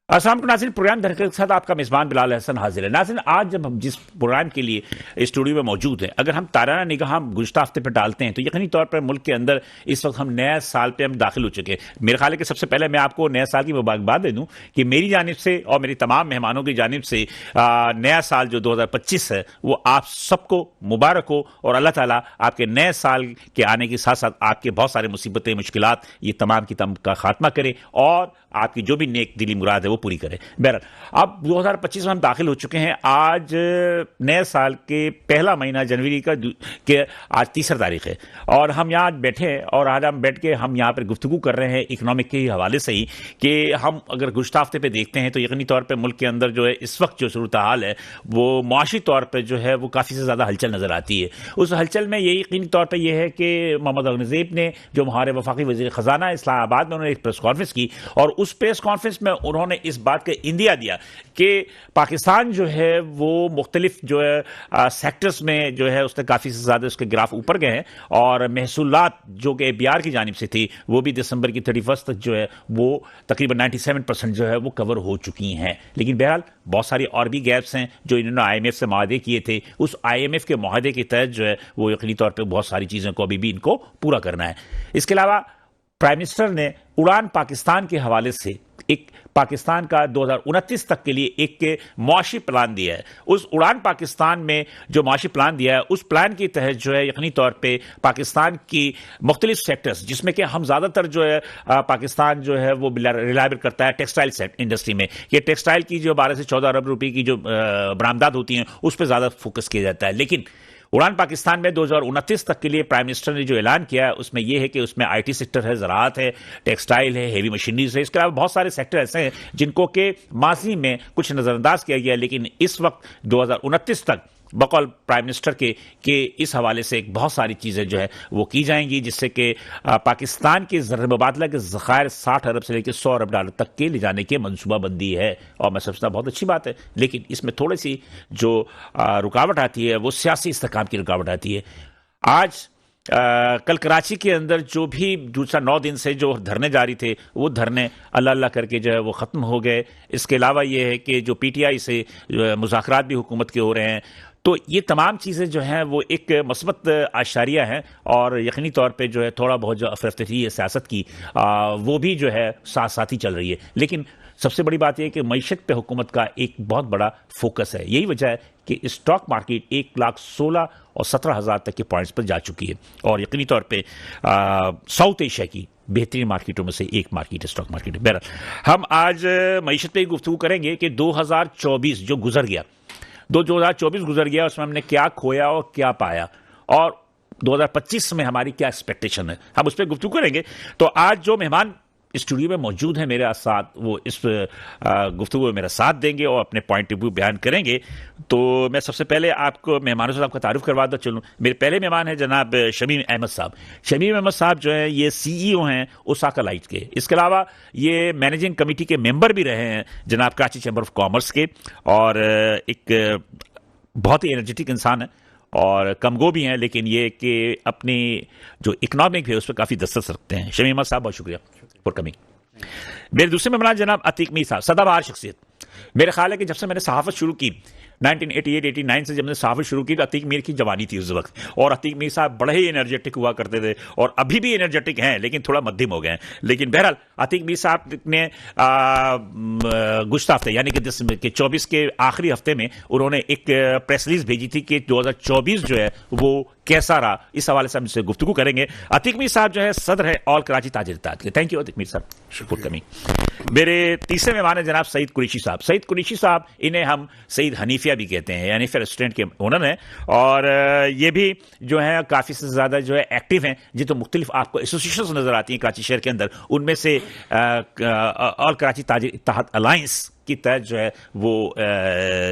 السلام علیکم ناظرین، پروگرام در حقیقت کے ساتھ آپ کا میزبان بلال احسن حاضر ہے۔ ناظرین، آج جب ہم جس پروگرام کے لیے اسٹوڈیو میں موجود ہیں، اگر ہم تارانہ نگاہ ہم گزشتہ ہفتے پہ ڈالتے ہیں تو یقینی طور پر ملک کے اندر اس وقت ہم نئے سال پہ ہم داخل ہو چکے ہیں۔ میرے خیال ہے کہ سب سے پہلے میں آپ کو نئے سال کی مبارکباد دے دوں کہ میری جانب سے اور میری تمام مہمانوں کی جانب سے نیا سال جو 2025 ہے وہ آپ سب کو مبارک ہو، اور اللہ تعالیٰ آپ کے نئے سال کے آنے کے ساتھ ساتھ آپ کے بہت سارے مصیبتیں، مشکلات یہ تمام کی تمام کا خاتمہ کرے اور آپ کی جو بھی نیک دلی مراد ہے وہ پوری کرے۔ بہرحال اب 2025 میں ہم داخل ہو چکے ہیں۔ آج نئے سال کے پہلا مہینہ جنوری کا کہ آج 30 تاریخ ہے، اور ہم یہاں بیٹھے ہیں اور آج ہم بیٹھ کے ہم یہاں پر گفتگو کر رہے ہیں اکنامک کے حوالے سے ہی کہ ہم اگر گزشتہ ہفتے پہ دیکھتے ہیں تو یقینی طور پہ ملک کے اندر جو ہے اس وقت جو صورتحال ہے وہ معاشی طور پہ جو ہے وہ کافی سے زیادہ ہلچل نظر آتی ہے۔ اس ہلچل میں یہ یقینی طور پہ یہ ہے کہ محمد اورنگزیب نے جو ہمارے وفاقی وزیر خزانہ اسلام آباد میں انہوں نے ایک پریس کانفرنس کی، اور اس پریس کانفرنس میں انہوں نے اس بات کا اندیا دیا کہ پاکستان جو ہے وہ مختلف جو ہے سیکٹرز میں جو ہے اس نے کافی سے زیادہ اس کے گراف اوپر گئے ہیں، اور محصولات جو کہ بیار کی جانب سے تھی وہ بھی دسمبر کی 31 تک جو ہے وہ تقریباً 97% جو ہے وہ کور ہو چکی ہیں۔ لیکن بہرحال بہت ساری اور بھی گیپس ہیں جو انہوں نے آئی ایم ایف سے معاہدے کیے تھے، اس آئی ایم ایف کے معاہدے کے تحت جو ہے وہ یقینی طور پہ بہت ساری چیزوں کو ابھی بھی ان کو پورا کرنا ہے۔ اس کے علاوہ پرائم منسٹر نے اڑان پاکستان کے حوالے سے ایک پاکستان کا 2029 تک کے لیے ایک معاشی پلان دیا ہے۔ اس اڑان پاکستان میں جو معاشی پلان دیا ہے اس پلان کے تحت جو ہے یقینی طور پہ پاکستان کی مختلف سیکٹرز، جس میں کہ ہم زیادہ تر جو ہے پاکستان جو ہے وہ ریلائبل کرتا ہے ٹیکسٹائل انڈسٹری میں، یہ ٹیکسٹائل کی جو 12 سے 14 ارب روپے کی جو برآمدات ہوتی ہیں اس پہ زیادہ فوکس کیا جاتا ہے۔ لیکن اڑان پاکستان میں 2029 تک کے لیے پرائم منسٹر نے جو اعلان کیا ہے اس میں یہ ہے کہ اس میں آئی ٹی سیکٹر ہے، زراعت ہے، ٹیکسٹائل ہے، ہیوی مشینریز ہے، اس کے علاوہ بہت سارے سیکٹر ایسے ہیں جن کو کہ ماضی میں کچھ نظر انداز کیا گیا، لیکن اس وقت 2029 تک بقول پرائم منسٹر کے کہ اس حوالے سے بہت ساری چیزیں جو ہے وہ کی جائیں گی، جس سے کہ پاکستان کے زر مبادلہ کے ذخائر 60 ارب سے لے کے 100 ارب ڈالر تک کے لے جانے کی منصوبہ بندی ہے، اور میں سمجھتا بہت اچھی بات ہے۔ لیکن اس میں تھوڑی سی جو رکاوٹ آتی ہے وہ سیاسی استحکام کی رکاوٹ آتی ہے۔ آج کل کراچی کے اندر جو بھی دوسرا 9 دن سے جو دھرنے جاری تھے وہ دھرنے اللہ اللہ کر کے جو ہے وہ ختم ہو گئے۔ اس کے علاوہ یہ ہے کہ جو پی ٹی آئی سے مذاکرات بھی حکومت کے ہو رہے ہیں، تو یہ تمام چیزیں جو ہیں وہ ایک مثبت اشاریہ ہیں، اور یقینی طور پہ جو ہے تھوڑا بہت جو افراتفری ہے سیاست کی وہ بھی جو ہے ساتھ ساتھ ہی چل رہی ہے۔ لیکن سب سے بڑی بات یہ ہے کہ معیشت پہ حکومت کا ایک بہت بڑا فوکس ہے۔ یہی وجہ ہے کہ اسٹاک مارکیٹ 1,16,000 اور 17,000 تک کے پوائنٹس پر جا چکی ہے، اور یقینی طور پہ ساؤتھ ایشیا کی بہترین مارکیٹوں میں سے ایک مارکیٹ اسٹاک مارکیٹ ہے۔ بہرحال ہم آج معیشت پہ گفتگو کریں گے کہ 2024 جو گزر گیا، 2024 گزر گیا، اس میں ہم نے کیا کھویا اور کیا پایا، اور 2025 میں ہماری کیا ایکسپیکٹیشن ہے، ہم اس پہ گفتگو کریں گے۔ تو آج جو مہمان اسٹوڈیو میں موجود ہیں میرے ساتھ وہ اس گفتگو میں میرا ساتھ دیں گے اور اپنے پوائنٹ آف ویو بیان کریں گے۔ تو میں سب سے پہلے آپ کو مہمانوں سے آپ کا تعارف کروا دو چلوں۔ میرے پہلے مہمان ہیں جناب شمیم احمد صاحب۔ شمیم احمد صاحب جو ہیں یہ سی ای او ہیں اوساکا لائٹ کے، اس کے علاوہ یہ مینیجنگ کمیٹی کے ممبر بھی رہے ہیں جناب کراچی چیمبر آف کامرس کے، اور ایک بہت ہی انرجیٹک انسان ہے اور کمگو بھی ہیں، لیکن یہ کہ اپنی جو اکنامک ہے اس پہ کافی دسترس رکھتے ہیں۔ شمیم احمد صاحب بہت شکریہ فور کمنگ۔ میرے دوسرے مہمان جناب عتیق میر صاحب، سدا بہار شخصیت۔ میرے خیال ہے کہ جب سے میں نے صحافت شروع کی 1988-89 سے جب میں نے صحافت شروع کی تو عتیق میر کی جوانی تھی اس وقت، اور عتیق میر صاحب بڑے ہی انرجیٹک ہوا کرتے تھے، اور ابھی بھی انرجیٹک ہیں لیکن تھوڑا مدھم ہو گئے ہیں۔ لیکن بہرحال عتیق میر صاحب نے گزشتہ ہفتے یعنی کہ 24 کے آخری ہفتے میں انہوں نے ایک پریس ریلیز بھیجی تھی کہ 2024 جو ہے وہ کیسا رہا، اس حوالے سے ہم سے گفتگو کریں گے۔ عتیق میر صاحب جو ہے صدر ہے آل کراچی تاجر اتحاد کے۔ تھینک یو عتیق میر صاحب، شکر کمی۔ میرے تیسرے مہمان ہیں جناب سعید قریشی صاحب۔ سعید قریشی صاحب انہیں ہم سعید حنیفیہ بھی کہتے ہیں، حنیفیہ ریسٹورینٹ کے اونر ہیں، اور یہ بھی جو ہے کافی سے زیادہ جو ہے ایکٹیو ہیں، جن تو مختلف آپ کو ایسوسیشنز نظر آتی ہیں کراچی شہر کے اندر، ان میں سے آل کراچی تاجر اتحاد الائنس کی تحت جو ہے وہ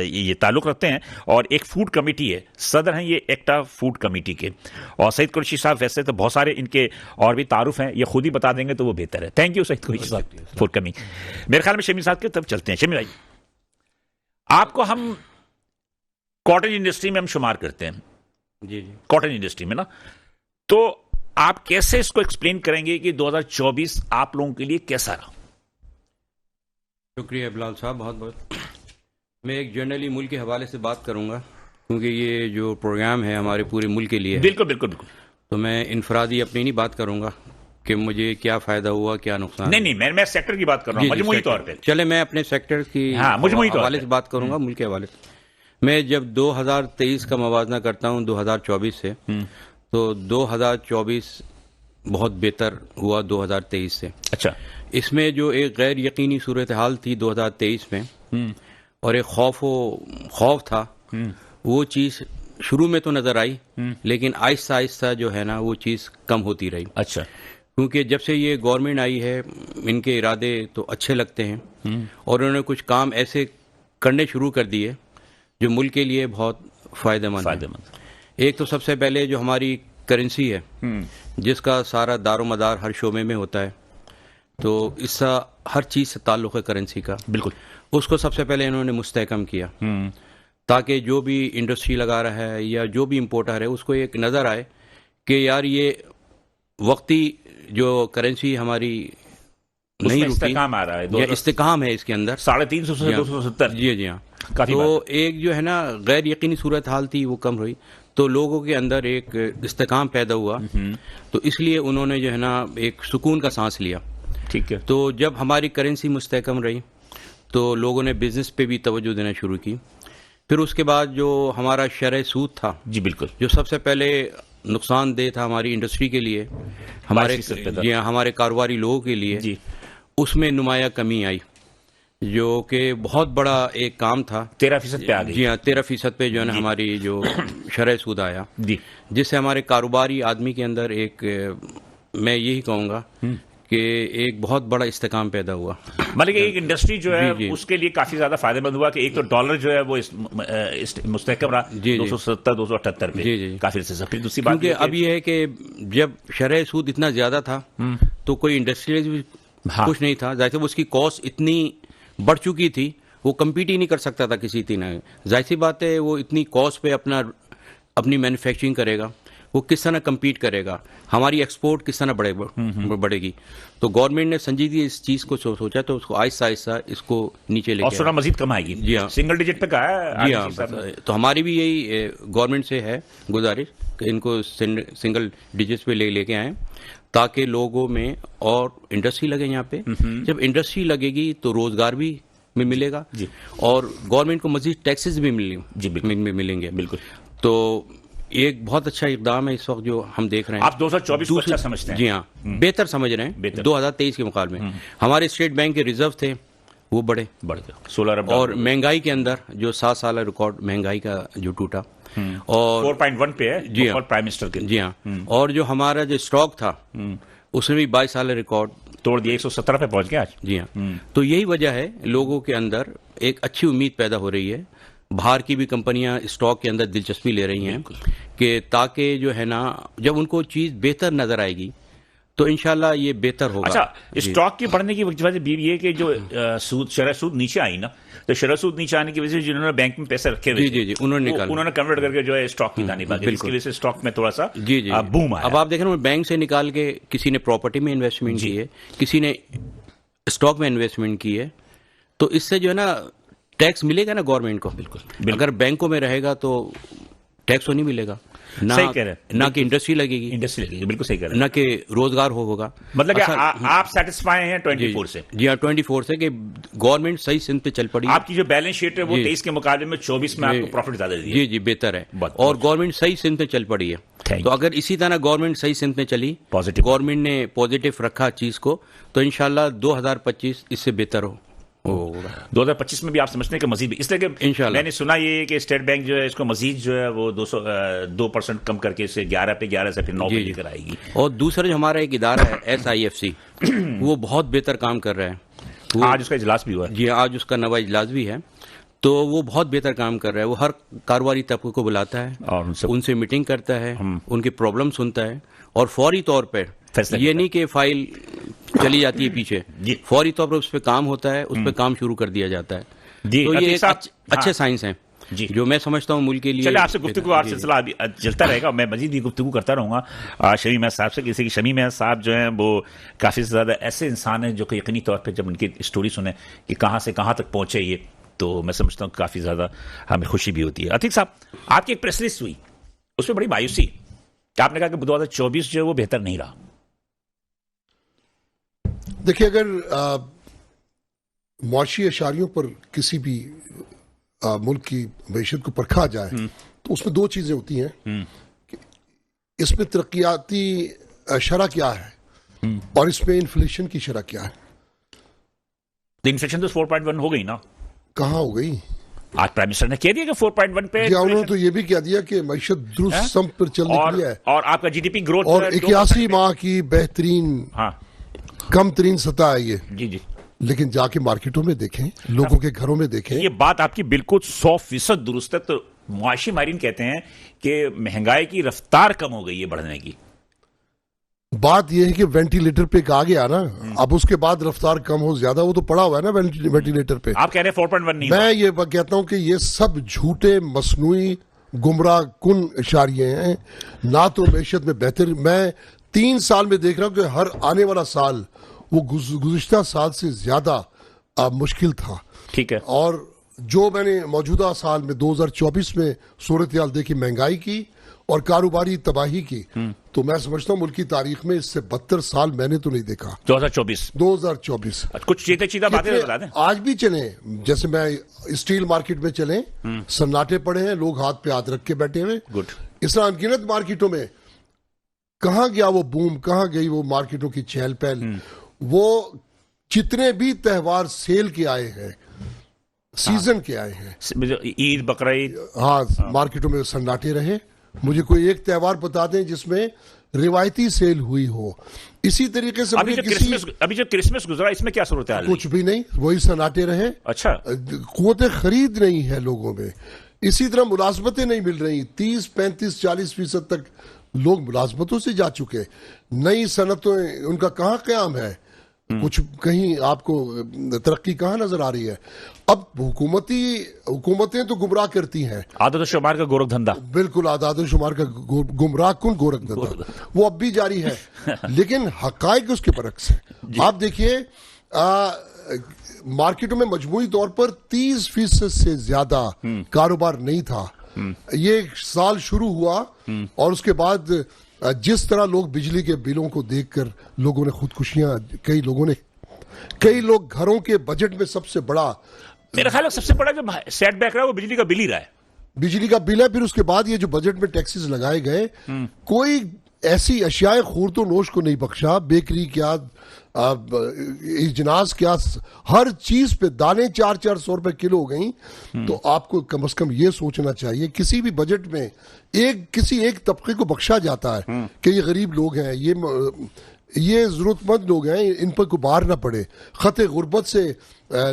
یہ تعلق رکھتے ہیں، اور ایک فوڈ کمیٹی ہے، صدر ہیں یہ ایکٹا فوڈ کمیٹی کے۔ اور سعید قریشی صاحب ویسے تو بہت سارے ان کے اور بھی تعارف ہیں، یہ خود ہی بتا دیں گے تو وہ بہتر ہے۔ تھینک یو سعید قریشی صاحب فور کمنگ۔ میرے خیال میں شمیم صاحب کی طرف چلتے ہیں۔ شمیم بھائی، آپ کو ہم کاٹن انڈسٹری میں ہم شمار کرتے ہیں، جی کاٹن انڈسٹری میں نا، تو آپ کیسے اس کو ایکسپلین کریں گے کہ 2024 آپ لوگوں کے لیے کیسا رہا؟ شکریہ بلال صاحب، بہت بہت. میں ایک جنرلی ملک کے حوالے سے بات کروں گا، کیونکہ یہ جو پروگرام ہے ہمارے پورے ملک کے لیے ہے. بالکل بالکل بالکل. تو میں انفرادی اپنی نہیں بات کروں گا کہ مجھے کیا فائدہ ہوا، کیا نقصان. نہیں میں سیکٹر کی بات کر رہا ہوں مجموعی طور پہ. چلے میں اپنے سیکٹر کی حوالے سے بات کروں گا، ملک کے حوالے سے. میں جب 2023 کا موازنہ کرتا ہوں 2024 سے، تو 2024 بہت بہتر ہوا 2023 سے. اچھا. اس میں جو ایک غیر یقینی صورتحال تھی 2023 میں، اور ایک خوف تھا، وہ چیز شروع میں تو نظر آئی، لیکن آہستہ آہستہ جو ہے نا وہ چیز کم ہوتی رہی. اچھا. کیونکہ جب سے یہ گورنمنٹ آئی ہے، ان کے ارادے تو اچھے لگتے ہیں، اور انہوں نے کچھ کام ایسے کرنے شروع کر دیے جو ملک کے لیے بہت فائدہ مند ہے. ایک تو سب سے پہلے جو ہماری کرنسی ہے، جس کا سارا دار و مدار ہر شعبے میں ہوتا ہے، تو اس کا ہر چیز سے تعلق ہے کرنسی کا. بالکل. اس کو سب سے پہلے انہوں نے مستحکم کیا، تاکہ جو بھی انڈسٹری لگا رہا ہے یا جو بھی امپورٹر ہے اس کو ایک نظر آئے کہ یار یہ وقتی جو کرنسی ہماری نہیں رکی، استحکام آ رہا ہے، یا استحکام ہے اس کے اندر 350 سے 270. جی ہاں. تو ایک جو ہے نا غیر یقینی صورتحال تھی وہ کم ہوئی، تو لوگوں کے اندر ایک استحکام پیدا ہوا، تو اس لیے انہوں نے جو ہے نا ایک سکون کا سانس لیا. ٹھیک ہے. تو جب ہماری کرنسی مستحکم رہی تو لوگوں نے بزنس پہ بھی توجہ دینا شروع کی. پھر اس کے بعد جو ہمارا شرح سود تھا، جی بالکل، جو سب سے پہلے نقصان دہ تھا ہماری انڈسٹری کے لیے، ہمارے کاروباری لوگوں کے لیے، جی اس میں نمایاں کمی آئی، جو کہ بہت بڑا ایک کام تھا. 13% پہ آ گئی. جی ہاں، 13% پہ جو ہے نا ہماری جو شرح سود آیا، جی، جس سے ہمارے کاروباری آدمی کے اندر ایک، میں یہی کہوں گا کہ ایک بہت بڑا استحکام پیدا ہوا. مطلب کہ ایک انڈسٹری جو ہے اس کے لیے کافی زیادہ فائدہ مند ہوا کہ ایک تو ڈالر جو ہے وہ مستحکم رہا 270 278 پہ کافی عرصے سے. پھر دوسری بات کیونکہ اب یہ ہے کہ جب شرح سود اتنا زیادہ تھا تو کوئی انڈسٹریز بھی کچھ نہیں تھا. ظاہر اس کی کاسٹ اتنی بڑھ چکی تھی، وہ کمپیٹ ہی نہیں کر سکتا تھا کسی طرح. ظاہر سی بات ہے، وہ اتنی کاسٹ پہ اپنی مینوفیکچرنگ کرے گا، وہ کس طرح کمپیٹ کرے گا، ہماری ایکسپورٹ کس طرح بڑھے گی. تو گورنمنٹ نے سنجیدگی اس چیز کو سوچا، تو اس کو آہستہ آہستہ اس کو نیچے لے کے اور مزید کم آئے گی. جی ہاں، سنگل ڈیجٹ پہ کہا ہے. جی ہاں. تو ہماری بھی یہی گورنمنٹ سے ہے گزارش کہ ان کو سنگل ڈیجٹ پہ لے کے آئیں، تاکہ لوگوں میں اور انڈسٹری لگے. یہاں پہ جب انڈسٹری لگے گی تو روزگار بھی ملے گا، اور گورنمنٹ کو مزید ٹیکسز بھی ملیں گے. بالکل. تو ایک بہت اچھا اقدام ہے اس وقت جو ہم دیکھ رہے ہیں. آپ 2024 کو اچھا سمجھتے ہیں؟ جی ہاں، بہتر سمجھ رہے ہیں. 2023 کے مقابلے میں ہمارے اسٹیٹ بینک کے ریزرو تھے وہ بڑھ گئے 16 ارب، اور مہنگائی کے اندر جو 7 سالہ ریکارڈ مہنگائی کا جو ٹوٹا، اور 4.1 پہ ہے. جی ہاں، پرائم منسٹر کے. جی ہاں. اور جو ہمارا جو اسٹاک تھا اس نے بھی 22 سالہ ریکارڈ توڑ دیا، 117 پہ پہنچ گیا آج. جی ہاں. تو یہی وجہ ہے لوگوں کے اندر ایک اچھی امید پیدا ہو رہی ہے. باہر کی بھی کمپنیاں اسٹاک کے اندر دلچسپی لے رہی ہیں کہ تاکہ جو ہے نا جب ان کو چیز بہتر نظر آئے گی تو انشاءاللہ یہ بہتر ہوگا. اچھا، اسٹاک کے بڑھنے کی وجہ سے یہ کہ جو شرح سود نیچے آئی نا، تو شرح سود نیچے آنے کی وجہ سے جنہوں نے بینک میں پیسے رکھے ہوئے جی انہوں نے کنورٹ کر کے جو ہے اسٹاک کی جانب آ گئے، اس کی وجہ سے اسٹاک میں تھوڑا سا بوم آیا. اب آپ دیکھ رہے ہیں بینک سے نکال کے کسی نے پراپرٹی میں انویسٹمنٹ کی ہے، کسی نے اسٹاک میں انویسٹمنٹ کی ہے، تو اس سے جو ہے نا ٹیکس ملے گا نا گورنمنٹ کو. بالکل. اگر بینکوں میں رہے گا تو ٹیکس تو نہیں ملے گا، نہ کہ انڈسٹری لگے گی. بالکل صحیح کہہ رہے ہیں. نہ کہ روزگار ہوگا. مطلب کہ آپ سیٹسفائی ہیں 24 سے؟ جی ہاں، 24 سے کہ گورنمنٹ صحیح سمت پہ چل پڑی. آپ کی جو بیلنس شیٹ ہے وہ 23 کے مقابلے میں 24 میں آپ کو پروفٹ زیادہ دی ہے. جی بہتر ہے، اور گورنمنٹ صحیح سمت پہ چل پڑی ہے. تو اگر اسی طرح گورنمنٹ صحیح سمت میں چلی، گورنمنٹ نے پازیٹیو رکھا چیز کو، تو انشاءاللہ 2025 اس سے بہتر ہو. 2025 میں بھی آپ سمجھتے ہیں کہ مزید بھی، اس لیے کہ میں نے سنا یہ کہ اسٹیٹ بینک جو ہے اس کو مزید جو ہے وہ 2% کم کر کے اسے 11 پہ 11 سے پھر 9 پہ لے کر آئے گی. اور دوسرا جو ہمارا ایک ادارہ ہے SIFC، وہ بہت بہتر کام کر رہا ہے. آج اس کا اجلاس بھی ہوا ہے. جی آج اس کا نواں اجلاس بھی ہے. تو وہ بہت بہتر کام کر رہا ہے. وہ ہر کاروباری طبقے کو بلاتا ہے اور ان سے میٹنگ کرتا ہے، ان کے پرابلم سنتا ہے، اور فوری طور پر یہ نہیں کہ فائل چلی جاتی ہے پیچھے، فوری طور پر اس پہ کام ہوتا ہے، اس پہ کام شروع کر دیا جاتا ہے. تو یہ ایک اچھے سائنس ہیں. جی جو میں سمجھتا ہوں ملک کے لیے. چلے آپ سے گفتگو اور سلسلہ چلتا رہے گا, میں مزید بھی گفتگو کرتا رہوں گا شمیم احمد صاحب سے. کسی کی شمیم احمد صاحب جو ہیں وہ کافی زیادہ ایسے انسان ہیں جو کہ یقینی طور پہ جب ان کی اسٹوری سنیں کہ کہاں سے کہاں تک پہنچے یہ, تو میں سمجھتا ہوں کافی زیادہ ہمیں خوشی بھی ہوتی ہے. عتیق صاحب, آپ کی ایک پریس ریلیز ہوئی, اس میں بڑی مایوسی کہ آپ نے کہا کہ 2024 جو ہے وہ بہتر نہیں رہا. دیکھیے, اگر معاشی اشاریوں پر کسی بھی ملک کی معیشت کو پرکھا جائے تو اس میں دو چیزیں ہوتی ہیں کہ اس میں ترقیاتی شرح کیا ہے اور اس میں انفلیشن کی شرح کیا ہے. انفلیشن تو 4.1 ہو گئی نا. کہاں ہو گئی؟ آج پرائم منسٹر نے کہہ دیا کہ 4.1 پہ. انہوں نے تو یہ بھی کہہ دیا کہ معیشت درست سمت پر چل رہی ہے اور آپ کا جی ڈی پی گروتھ اور 81 ماہ کی بہترین کم ترین سطح ہے یہ. جی جی, لیکن جا کے مارکیٹوں میں دیکھیں, لوگوں کے گھروں میں دیکھیں. یہ بات آپ کی بالکل 100% درست ہے. تو معاشی ماہرین کہتے ہیں کہ مہنگائی کی رفتار کم ہو گئی ہے بڑھنے کی. بات یہ ہے کہ وینٹیلیٹر پہ کہا گیا نا, اب اس کے بعد رفتار کم ہو زیادہ, وہ تو پڑا ہوا ہے نا وینٹیلیٹر پہ. آپ کہہ رہے ہیں 4.1 نہیں. میں یہ کہتا ہوں کہ یہ سب جھوٹے مصنوعی گمراہ کن اشاریے ہیں. نہ تو معیشت میں بہتر, میں 3 سال میں دیکھ رہا ہوں کہ ہر آنے والا سال وہ گزشتہ سال سے زیادہ مشکل تھا. ٹھیک ہے. اور جو میں نے موجودہ سال میں 2024 میں صورتحال دیکھی مہنگائی کی اور کاروباری تباہی کی, تو میں سمجھتا ہوں ملک کی تاریخ میں اس سے 72 سال میں نے تو نہیں دیکھا. 2024 کچھ چیتے چیدہ باتیں بتا دیں. آج بھی چلیں, جیسے میں اسٹیل مارکیٹ میں چلیں, سناٹے پڑے ہیں, لوگ ہاتھ پہ ہاتھ رکھ کے بیٹھے ہوئے. گڈ. اس طرح انگنت مارکیٹوں میں کہاں گیا وہ بوم, کہاں گئی وہ مارکیٹوں کی چہل پہل. وہ جتنے بھی تہوار سیل کے آئے ہیں, سیزن کے آئے ہیں, عید بقرعید, ہاں, مارکیٹوں میں سناٹے رہے. مجھے کوئی ایک تہوار بتا دیں جس میں روایتی سیل ہوئی ہو. اسی طریقے سے ابھی جو کرسمس گزرا اس میں کیا صورتحال؟ کچھ بھی نہیں, وہی سناٹے رہے. اچھا, قوت خرید نہیں ہے لوگوں میں. اسی طرح ملازمتیں نہیں مل رہی. 30 35 40% تک لوگ ملازمتوں سے جا چکے. نئی صنعتیں ان کا کہاں قیام ہے؟ کچھ کہیں آپ کو ترقی کہاں نظر آ رہی ہے؟ اب حکومتیں تو گمراہ کرتی ہیں. عادت و شمار کا گورکھ دھندا, بالکل عادت و شمار کا گمراہ کن گورکھ دھندا وہ اب بھی جاری ہے. لیکن حقائق اس کے برعکس ہیں. آپ دیکھیے, مارکیٹوں میں مجموعی طور پر 30% سے زیادہ کاروبار نہیں تھا. یہ سال شروع ہوا اور اس کے بعد جس طرح لوگ بجلی کے بلوں کو دیکھ کر لوگوں نے خودکشیاں, کئی لوگ گھروں کے بجٹ میں سب سے بڑا, میرا خیال ہے سب سے بڑا جو سیٹ بیک رہا ہے وہ بجلی کا بل ہی رہا ہے. بجلی کا بل ہے. پھر اس کے بعد یہ جو بجٹ میں ٹیکسز لگائے گئے, کوئی ایسی اشیاء خورد و نوش کو نہیں بخشا. بیکری کیا, اجناس کیا, ہر چیز پہ دانے 400 روپے کلو ہو گئیں. تو آپ کو کم از کم یہ سوچنا چاہیے, کسی بھی بجٹ میں کسی ایک طبقے کو بخشا جاتا ہے کہ یہ غریب لوگ ہیں, یہ ضرورت مند لوگ ہیں, ان پر کو بار نہ پڑے. خط غربت سے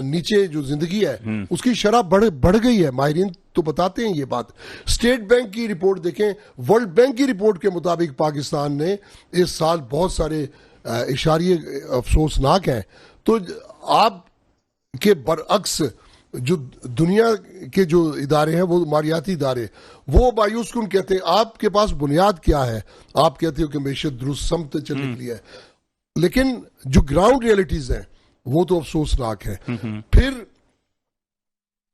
نیچے جو زندگی ہے اس کی شرح بڑھ گئی ہے. ماہرین تو بتاتے ہیں یہ بات. اسٹیٹ بینک کی رپورٹ دیکھیں, ورلڈ بینک کی رپورٹ کے مطابق پاکستان نے اس سال بہت سارے اشاریے افسوسناک ہیں. تو آپ کے برعکس جو دنیا کے جو ادارے ہیں, وہ مالیاتی ادارے, وہ مایوس کن کہتے ہیں آپ کے پاس بنیاد کیا ہے. آپ کہتے ہو کہ معیشت درست سمت چلنے کے لیے, لیکن جو گراؤنڈ ریئلٹیز ہیں وہ تو افسوسناک ہے. پھر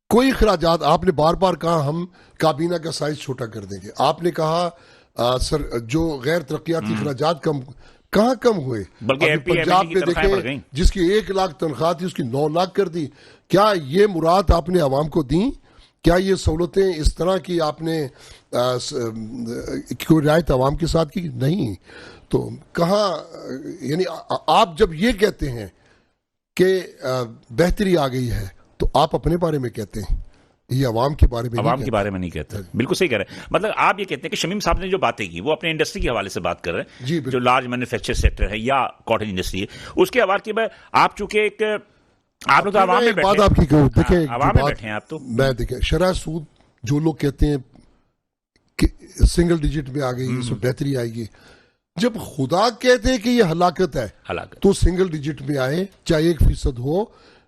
کوئی اخراجات, آپ نے بار بار کہا ہم کابینہ کا سائز چھوٹا کر دیں گے. آپ نے کہا جو غیر ترقیاتی اخراجات کہاں کم ہوئے؟ پنجاب میں دیکھیں, جس کی 1 لاکھ تنخواہ تھی اس کی 9 لاکھ کر دی. کیا یہ مراد آپ نے عوام کو دیں؟ کیا یہ سہولتیں اس طرح کی آپ نے کوئی رعایت عوام کے ساتھ کی؟ نہیں. تو کہاں, یعنی آپ جب یہ کہتے ہیں کہ بہتری آ گئی ہے تو آپ اپنے بارے میں کہتے ہیں, یہ عوام کے بارے میں نہیں کہتے. بالکل صحیح کہہ رہے ہیں. مطلب آپ یہ کہتے ہیں کہ شمیم صاحب نے جو باتیں کی وہ اپنے انڈسٹری کے حوالے سے بات کر رہے ہیں, جی, جو لارج مینوفیکچر سیکٹر ہے یا کاٹن انڈسٹری ہے, اس کے حوالے میں آپ چونکہ ایک آپ لوگ عوام میں بات آپ کی کہوں, دیکھیں عوام میں بیٹھے ہیں آپ, تو میں دیکھیں شرح سود جو لوگ کہتے ہیں کہ سنگل ڈیجٹ میں آ گئی, اس میں بہتری آئے گی. جب خدا کہتے ہیں کہ یہ ہلاکت ہے تو سنگل ڈیجٹ میں آئے, چاہے 1% ہو.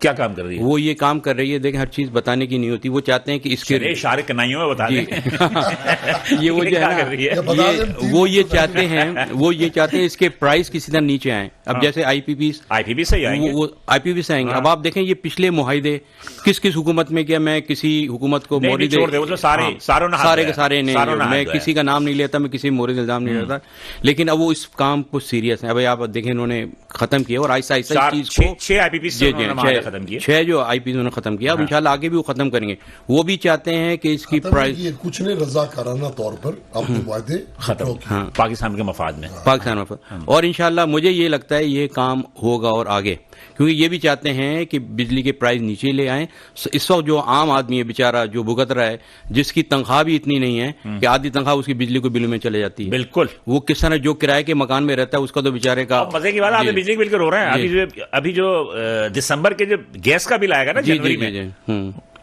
کیا کام کر رہی ہے؟ وہ یہ کام کر رہی ہے، دیکھیں ہر چیز بتانے کی نہیں ہوتی، وہ چاہتے ہیں کہ اس کے اشارے کنائیوں میں بتا دیں یہ وہ جو ہے وہ یہ چاہتے ہیں اس کے پرائز کسی طرح نیچے آئیں. اب جیسے آئی پی پی سے آئیں گے، وہ آئی پی پی سے آئیں گے. اب آپ دیکھیں یہ پچھلے معاہدے کس حکومت میں کیا، میں کسی حکومت کو مورد سارے کے سارے نہیں، میں کسی کا نام نہیں لیتا، میں کسی مورد الزام نہیں لیتا، لیکن اب وہ اس کام کو سیریس ہے. اب آپ دیکھیں انہوں نے ختم کیا اور آہستہ آہستہ چیز کو 6 آئی پی پی سے ختم کیا، 6 جو آئی پی انہوں نے ختم کیا. اب انشاءاللہ آگے بھی وہ ختم کریں گے. وہ بھی چاہتے ہیں کہ اس کی پرائز کچھ نے رضاکارانہ طور پر اپنے معاہدے ختم پاکستان کے مفاد میں، پاکستان میں. اور انشاءاللہ مجھے یہ لگتا ہے یہ کام ہوگا اور آگے، کیونکہ یہ بھی چاہتے ہیں کہ بجلی کے پرائز نیچے لے آئیں. اس وقت جو عام آدمی ہے بیچارہ جو بھگت رہا ہے، جس کی تنخواہ بھی اتنی نہیں ہے کہ آدھی تنخواہ اس کی بجلی کو بل میں چلے جاتی ہے، بالکل وہ کس طرح جو کرائے کے مکان میں رہتا ہے اس کا تو بیچارے کا مزے کی بات ہے. آپ بجلی کے بل کے رو رہے ہیں، ابھی جو دسمبر کے جو گیس کا بل آئے گا نا جنوری میں،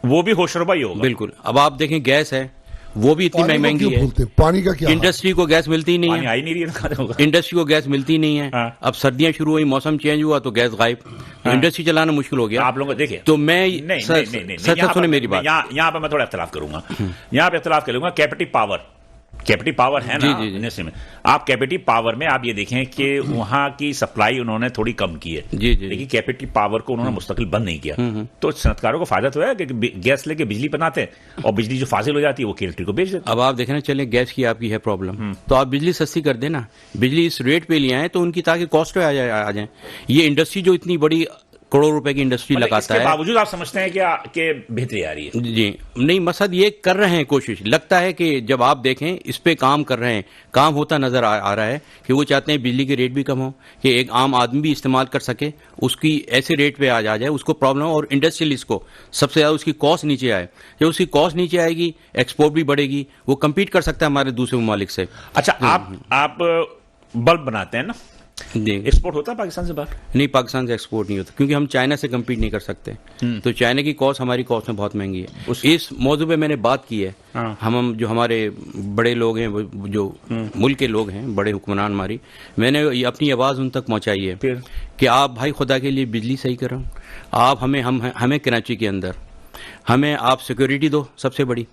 وہ بھی ہوش ربائی ہوگا. بالکل. اب آپ دیکھیں گیس ہے وہ بھی اتنی مہنگی ہے، پانی کا کیا، انڈسٹری کو گیس ملتی نہیں ہے، آئی نہیں رہی، انڈسٹری کو گیس ملتی نہیں ہے. اب سردیاں شروع ہوئی، موسم چینج ہوا تو گیس غائب، انڈسٹری چلانا مشکل ہو گیا. آپ لوگوں کو دیکھیں تو میں سنیں میری بات، یہاں پہ میں تھوڑا اختلاف کروں گا، یہاں پہ اختلاف کروں گا. کیپٹی پاور ہے نا انڈسٹری میں، آپ کیپٹی پاور میں آپ یہ دیکھیں کہ وہاں کی سپلائی انہوں نے تھوڑی کم کی ہے، لیکن کیپٹی پاور کو انہوں نے مستقل بند نہیں کیا. تو صنعتکاروں کو فائدہ تو ہے کہ گیس لے کے بجلی بناتے ہیں اور بجلی جو فاضل ہو جاتی ہے وہ الیکٹرک کو بیچ دیتے. اب آپ دیکھنا چلیں گیس کی آپ کی ہے پرابلم، تو آپ بجلی سستی کر دیں نا، بجلی اس ریٹ پہ لے آئیں تو ان کی تاکہ کاسٹ پہ آ جائیں. یہ انڈسٹری جو اتنی بڑی کروڑ روپے کی انڈسٹری لگاتا ہے، اس کے باوجود آپ سمجھتے ہیں کہ بہتری آ رہی ہے؟ جی نہیں، مقصد یہ کر رہے ہیں کوشش. لگتا ہے کہ جب آپ دیکھیں اس پہ کام کر رہے ہیں، کام ہوتا نظر آ رہا ہے کہ وہ چاہتے ہیں بجلی کے ریٹ بھی کم ہو، کہ ایک عام آدمی بھی استعمال کر سکے، اس کی ایسے ریٹ پہ آ جائے اس کو پرابلم ہو، اور انڈسٹریلسٹ کو سب سے زیادہ اس کی کاسٹ نیچے آئے. جب اس کی کاسٹ نیچے آئے گی ایکسپورٹ بھی بڑھے گی، وہ کمپیٹ کر سکتا ہے ہمارے دوسرے ممالک سے. اچھا آپ بلب بناتے ہیں نا، جی ایکسپورٹ ہوتا ہے پاکستان سے باہر؟ نہیں، پاکستان سے ایکسپورٹ نہیں ہوتا کیونکہ ہم چائنا سے کمپیٹ نہیں کر سکتے. تو چائنا کی کاسٹ ہماری کاسٹ میں بہت مہنگی ہے. اس موضوع پہ میں نے بات کی ہے. ہم جو ہمارے بڑے لوگ ہیں، جو ملک کے لوگ ہیں، بڑے حکمران ہماری، میں نے اپنی آواز ان تک پہنچائی ہے کہ آپ بھائی خدا کے لیے بجلی صحیح کرو، آپ ہمیں کراچی کے اندر ہمیں آپ سیکورٹی دو، سب سے بڑی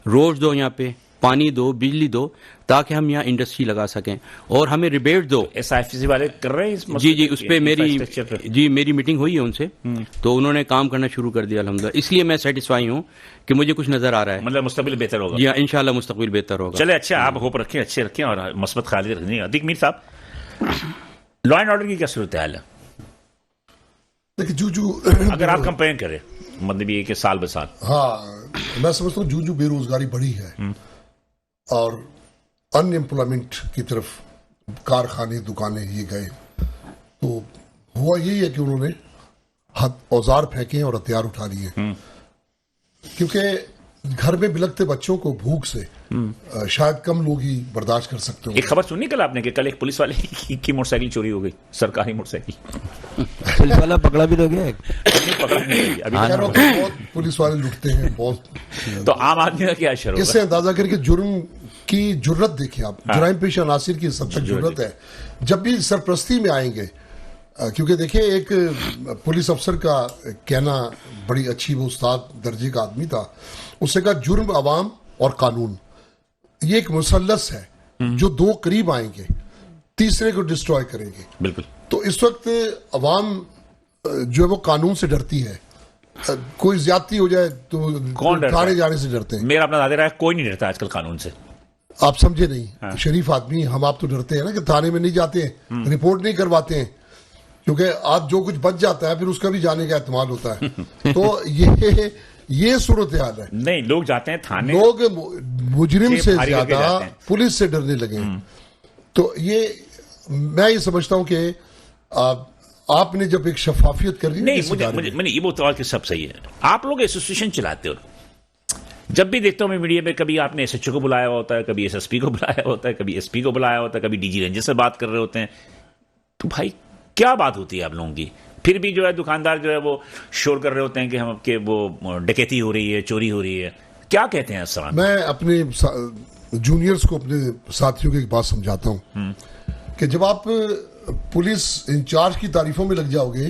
روڈ دو، یہاں پہ پانی دو، بجلی دو، تاکہ ہم یہاں انڈسٹری لگا سکیں، اور ہمیں ریبیٹ دو. ایس آئی ایف سی والے کر رہے ہیں اس جی اس پہ میری میٹنگ ہوئی ہے ان سے، تو انہوں نے کام کرنا شروع کر دیا الحمدللہ. اس لیے میں سیٹسفائی ہوں کہ مجھے کچھ نظر آ رہا ہے، مطلب مستقبل بہتر ہوگا. جی انشاءاللہ مستقبل بہتر ہوگا. چلے اچھا، آپ ہوپ رکھیں، اچھے رکھیں اور مثبت خیال رکھیں. عتیق میر صاحب، لا اینڈ آرڈر کی کیا صورتحال ہے؟ دیکھیں اگر آپ کمپین کریں، مطلب یہ کہ سال بسال، ہاں میں سمجھتا ہوں جو بے روزگاری بڑھی ہے اور ان امپلائمنٹ کی طرف کارخانے دکانیں یہ گئے، تو ہوا یہی ہے کہ انہوں نے اوزار پھینکے اور ہتھیار اٹھا لیے، کیونکہ گھر میں بلکتے بچوں کو بھوک سے شاید کم لوگ ہی برداشت کر سکتے ہوں. ایک خبر سنی کل آپ نے کہ کل ایک پولیس والے کی موٹر سائیکل چوری ہو گئی، سرکاری موٹر سائیکل. پولیس والا پکڑا بھی تو گیا، بہت پولیس والے لٹتے ہیں بہت. تو عام آدمی کا کیا اشر ہوگا؟ اس سے اندازہ کر کے جرم کی جرت دیکھیں آپ، جرائم پیش عناصر کی سب تک جرت ہے جب بھی سرپرستی میں آئیں گے. کیونکہ دیکھیں ایک پولیس افسر کا کہنا بڑی اچھی، وہ استاد درجے کا آدمی تھا، اس نے کہا جرم عوام اور قانون یہ ایک مثلث ہے جو دو قریب آئیں گے تیسرے کو ڈسٹروائے کریں گے. بالکل. تو اس وقت عوام جو ہے وہ قانون سے ڈرتی ہے، کوئی زیادتی ہو جائے تو تھانے جانے سے ڈرتے ہیں. میرا اپنا دادہ ہے، کوئی نہیں ڈرتا آج کل قانون سے. آپ سمجھے نہیں، شریف آدمی ہم آپ تو ڈرتے ہیں نا کہ تھانے میں نہیں جاتے ہیں، رپورٹ نہیں کرواتے ہیں، کیونکہ آج جو کچھ بچ جاتا ہے پھر اس کا بھی جانے کا احتمال ہوتا ہے. تو یہ صورتحال ہے. نہیں، لوگ جاتے ہیں تھانے، لوگ مجرم سے زیادہ پولیس سے ڈرنے لگے ہیں. تو یہ میں یہ سمجھتا ہوں کہ آپ نے جب ایک شفافیت کر لی، نہیں مجھے یہ بہت کہ سب صحیح ہے. آپ لوگ ایسوسیشن چلاتے ہو، جب بھی دیکھتا ہوں میں میڈیا پہ، کبھی آپ نے ایس ایچ او کو بلایا ہوتا ہے، کبھی ایس ایس پی کو بلایا ہوتا ہے، کبھی ایس پی کو بلایا ہوتا ہے، کبھی ڈی جی رینجر سے بات کر رہے ہوتے ہیں. تو بھائی کیا بات ہوتی ہے آپ لوگوں کی؟ پھر بھی جو ہے دکاندار جو ہے وہ شور کر رہے ہوتے ہیں کہ وہ ڈکیتی ہو رہی ہے، چوری ہو رہی ہے. کیا کہتے ہیں اس سوال؟ میں اپنے جونیئرز کو، اپنے ساتھیوں کو ایک بات سمجھاتا ہوں کہ جب آپ پولیس انچارج کی تعریفوں میں لگ جاؤ گے